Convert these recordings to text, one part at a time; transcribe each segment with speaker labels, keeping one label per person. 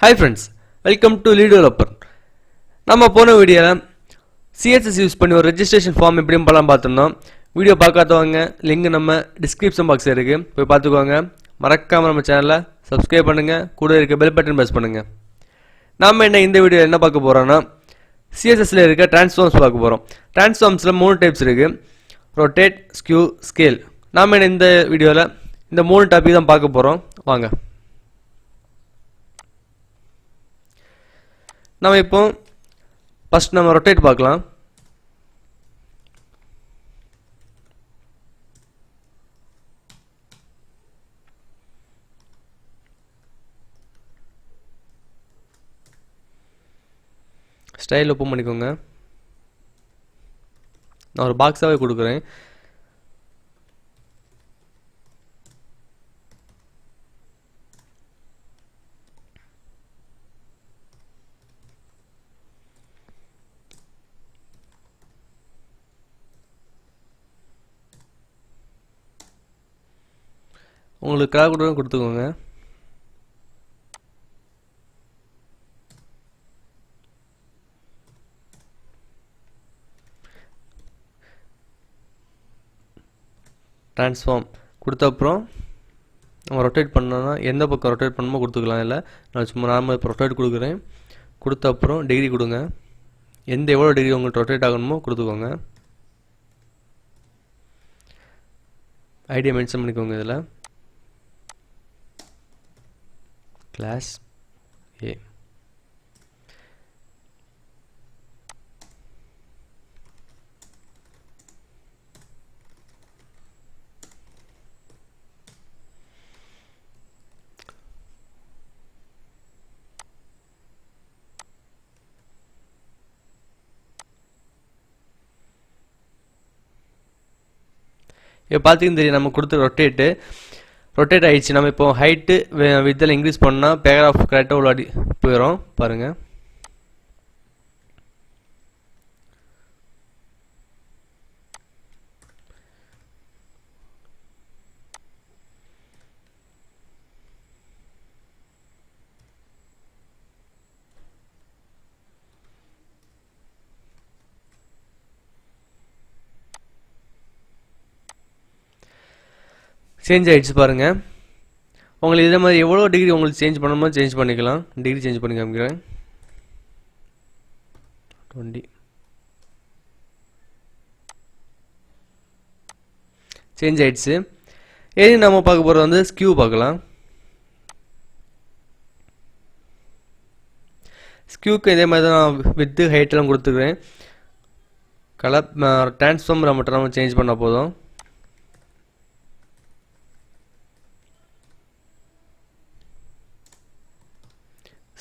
Speaker 1: Hi friends, welcome to Lead Developer. நம்ம போன வீடியோல CSS யூஸ் பண்ணி ஒரு ரெஜிஸ்ட்ரேஷன் ஃபார்ம் எப்படி பண்ணலாம் பார்த்தோம். வீடியோ பார்க்காதவங்க லிங்க் நம்ம டிஸ்கிரிப்ஷன் பாக்ஸ்ல இருக்கு, போய் பார்த்துக்கோங்க. மறக்காம நம்ம சேனலை சப்ஸ்கிரைப் பண்ணுங்க, கூட இருக்க பெல் பட்டன் பிரஸ் பண்ணுங்க. நாம இந்த வீடியோ என்ன பார்க்க போறோம்னா CSSல இருக்க டிரான்ஸ்ஃபார்ம்ஸ் பார்க்க போறோம். டிரான்ஸ்ஃபார்ம்ஸ்ல 3 டைப்ஸ் இருக்கு. Rotate, skew, scale. நாம இந்த வீடியோல இந்த 3 டாபிக் தான் பார்க்க போறோம். வாங்க. நம்ம இப்போ ஃபர்ஸ்ட் நம்ம ரொட்டேட் பார்க்கலாம். ஸ்டைல் ஓப்பன் பண்ணிக்கோங்க. நான் ஒரு பாக்ஸாவே கொடுக்குறேன். உங்களுக்கு கலர் கூட கொடுத்துக்கோங்க. ட்ரான்ஸ்ஃபார்ம் கொடுத்த அப்புறம் நம்ம ரொட்டேட் பண்ணோன்னா எந்த பக்கம் ரொட்டேட் பண்ணணுமோ கொடுத்துக்கலாம். இல்லை நான் சும்மா நார்மல் இப்போ ரொட்டேட் கொடுக்குறேன். கொடுத்த அப்புறம் டிகிரி கொடுங்க. எவ்வளோ டிகிரி உங்களுக்கு ரொட்டேட் ஆகணுமோ கொடுத்துக்கோங்க. ஐடியா மென்ஷன் பண்ணிக்கோங்க. இதில் கிளாஸ் ஏ. இப்போ பார்த்தீங்கன்னா தெரியும், நம்ம கொடுத்து ரொட்டேட் ஆகிடுச்சு. நம்ம இப்போ ஹைட்டு வித்தில் இன்க்ரீஸ் பண்ணால் பேராகிராஃப் கரெக்டாக உள்ள போயிடும். பாருங்கள், சேஞ்ச் ஆகிடுச்சு. பாருங்கள், உங்களுக்கு இதே மாதிரி எவ்வளோ டிகிரி உங்களுக்கு சேஞ்ச் பண்ணணுமோ சேஞ்ச் பண்ணிக்கலாம். டிகிரி சேஞ்ச் பண்ணி காமிக்கிறேன். 20 சேஞ்ச் ஆகிடுச்சு. நம்ம பார்க்க போகிறது வந்து ஸ்கியூ பார்க்கலாம். ஸ்கியூக்கு இதே மாதிரி தான் நான் வித்து ஹைட்டெல்லாம் கொடுத்துக்கிறேன். கலர் டிரான்ஸ்ஃபார்மரை மட்டும் நம்ம சேஞ்ச் பண்ணால் போதும்.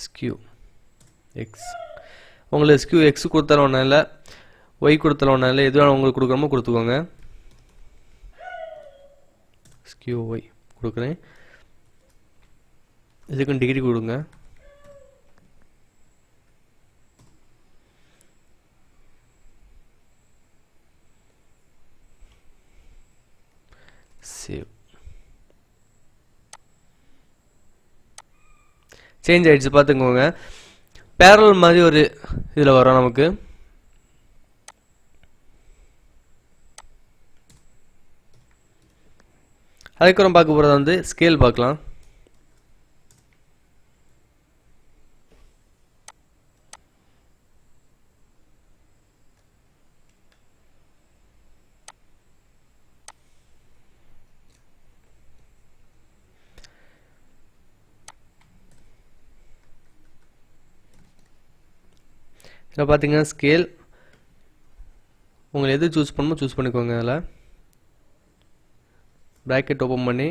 Speaker 1: Skew X. உங்களுக்கு ஸ்கியூ எக்ஸ் கொடுத்தாலும் ஒன்றும் இல்லை, ஒய் கொடுத்தாலும் ஒன்றும் இல்லை. எதுவும் உங்களுக்கு கொடுக்குறமோ கொடுத்துக்கோங்க. ஸ்கியூ ஒய் கொடுக்குறேன். இதுக்கும் டிகிரி கொடுங்க. சேவ். சேஞ்ச் ஆகிடுச்சு. பார்த்துக்கோங்க, பேரல் மாதிரி ஒரு இதில் வரும் நமக்கு. அதுக்கப்புறம் பார்க்க போகிறது வந்து ஸ்கேல் பார்க்கலாம். இதில் பார்த்தீங்கன்னா ஸ்கேல் உங்களுக்கு எது சூஸ் பண்ணணுமோ சூஸ் பண்ணிக்கோங்க. அதில் ப்ராக்கெட் ஓப்பன் பண்ணி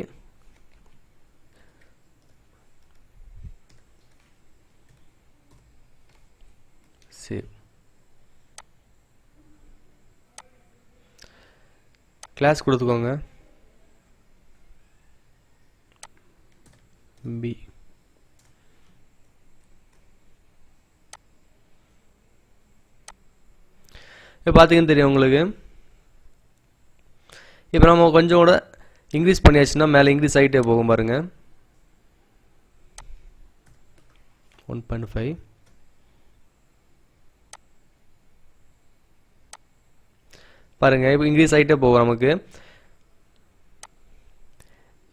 Speaker 1: சேவ். கிளாஸ் கொடுத்துக்கோங்க. பி. இப்போ பார்த்தீங்கன்னு தெரியும் உங்களுக்கு. இப்போ நம்ம கொஞ்சம் கூட இன்க்ரீஸ் பண்ணியாச்சுன்னா மேலே இன்க்ரீஸ் ஆகிட்டே போகும் பாருங்கள். 1.5 பாருங்க இப்போ இன்க்ரீஸ் ஆகிட்டே போகும் நமக்கு.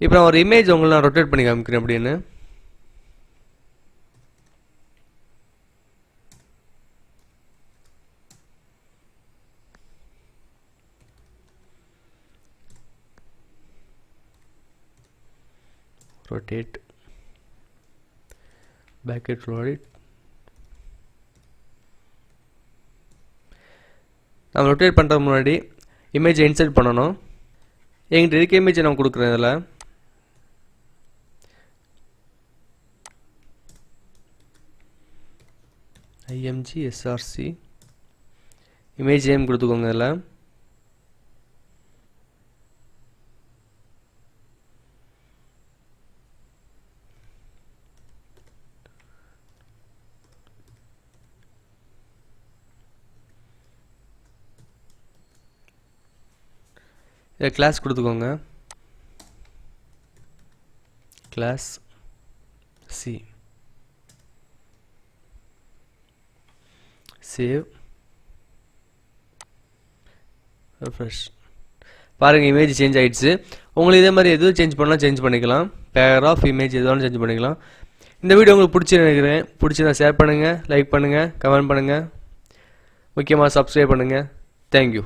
Speaker 1: இப்போ நான் ஒரு இமேஜ் உங்களை நான் ரொட்டேட் பண்ணி காமிக்கிறேன் அப்படின்னு. rotate back it rotate. நம்ம ரொட்டேட் பண்ணுறதுக்கு முன்னாடி இமேஜை இன்சர்ட் பண்ணணும். எங்கிட்ட இருக்க இமேஜை நான் கொடுக்குறேன். இதில் img src இமேஜ் நேம் கொடுத்துக்கோங்க. இதில் கிளாஸ் கொடுத்துக்கோங்க. Class C save refresh. பாருங்கள் இமேஜ் சேஞ்ச் ஆகிடுச்சு. உங்களுக்கு இதே மாதிரி எதுவும் சேஞ்ச் பண்ணலாம் சேஞ்ச் பண்ணிக்கலாம். பேராகிராஃப் இமேஜ் எதுவும் சேஞ்ச் பண்ணிக்கலாம். இந்த வீடியோ உங்களுக்கு நினைக்கிறேன். பிடிச்சிருந்தா ஷேர் பண்ணுங்கள், லைக் பண்ணுங்கள், கமெண்ட் பண்ணுங்கள், முக்கியமாக சப்ஸ்கிரைப் பண்ணுங்கள். தேங்க்யூ.